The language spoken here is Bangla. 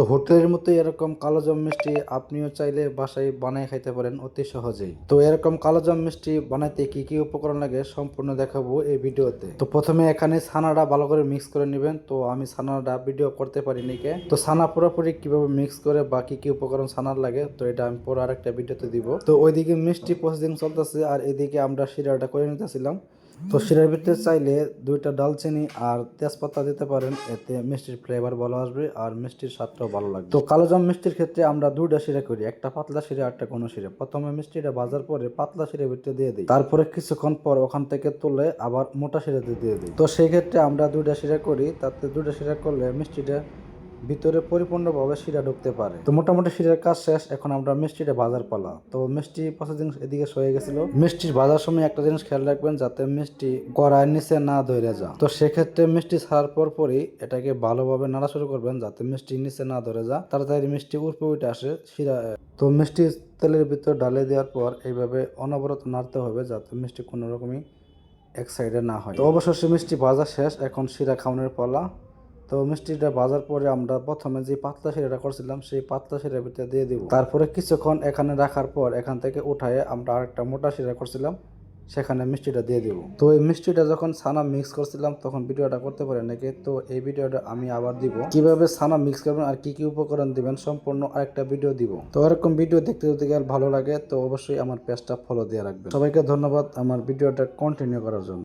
তো হোটেলের মতো এরকম কালোজাম মিষ্টি আপনিও চাইলে বাসায় বানায় খাইতে পারেন অতি সহজেই। তো এরকম কালোজাম মিষ্টি বানাইতে কি কি উপকরণ লাগে সম্পূর্ণ দেখাবো এই ভিডিওতে। তো প্রথমে এখানে ছানাটা ভালো করে মিক্স করে নেবেন। তো আমি ছানাটা ভিডিও করতে পারিনি কে, তো ছানা পুরোপুরি কিভাবে মিক্স করে বা কি কি উপকরণ ছানার লাগে তো এটা আমি পরে আরেকটা ভিডিওতে দিব। তো ওইদিকে মিষ্টি প্রসেসিং চলতেছে আর এদিকে আমরা শিরাটা করে নিতেছিলাম। তো শিরার ভিতরে চাইলে দুইটা দালচিনি আর তেজপাতা দিতে পারেন, এতে মিষ্টির ফ্লেভার ভালো আসবে আর মিষ্টির স্বাদটাও ভালো লাগবে। তো কালোজাম মিষ্টির ক্ষেত্রে আমরা দুইটা শিরা করি, একটা পাতলা শিরা একটা ঘন শিরা। প্রথমে মিষ্টিটা ভাজার পরে পাতলা শিরার ভিতরে দিয়ে দিই, তারপরে কিছুক্ষণ পর ওখান থেকে তুলে আবার মোটা শিরাতে দিয়ে দিই। তো সেই ক্ষেত্রে আমরা দুইটা শিরা করি, তাতে দুইটা শিরা করলে মিষ্টিটা ভিতরে পরিপূর্ণভাবে শিরা ঢুকতে পারে। তো মোটামুটি শিরার কাজ শেষ, এখন আমরা মিষ্টিটা ভাজার পালা। তো মিষ্টি প্রসেসিং এদিকে হয়ে গেছিল। মিষ্টির ভাজার সময় একটা জিনিস খেয়াল রাখবেন, যাতে মিষ্টি কড়াইয়ের নিচে না ধরে যায়। তো সেক্ষেত্রে মিষ্টি ছাড়ার পরই এটাকে ভালোভাবে নাড়া শুরু করবেন, যাতে মিষ্টি নিচে না ধরে যায়, তাড়াতাড়ি মিষ্টি উপরে উঠে আসে শিরা। তো মিষ্টি তেলের ভিতর ডালে দেওয়ার পর এইভাবে অনবরত নাড়তে হবে, যাতে মিষ্টি কোনো রকমই এক সাইডে না হয়। তো অবশেষে মিষ্টি ভাজা শেষ, এখন শিরা খাওয়ানোর পালা। তো মিষ্টিটা ভাজার পরে আমরা প্রথমে যে পাতলা শিরাটা করছিলাম সেই পাতলা শিরার ভিতরে দিয়ে দিব। তারপরে কিছুক্ষণ এখানে রাখার পর এখান থেকে উঠায়ে আমরা আরেকটা মোটা শিরা করছিলাম সেখানে মিষ্টিটা দিয়ে দিব। তো এই মিষ্টিটা যখন ছানা মিক্স করছিলাম তখন ভিডিওটা করতে পারে নাকি, তো এই ভিডিওটা আমি আবার দিব, কিভাবে ছানা মিক্স করবেন আর কি কি উপকরণ দিবেন সম্পূর্ণ আরেকটা ভিডিও দিব। তো এরকম ভিডিও দেখতে যদি ভালো লাগে তো অবশ্যই আমার পেজটা ফলো দিয়ে রাখবেন। সবাইকে ধন্যবাদ আমার ভিডিওটা কন্টিনিউ করার জন্য।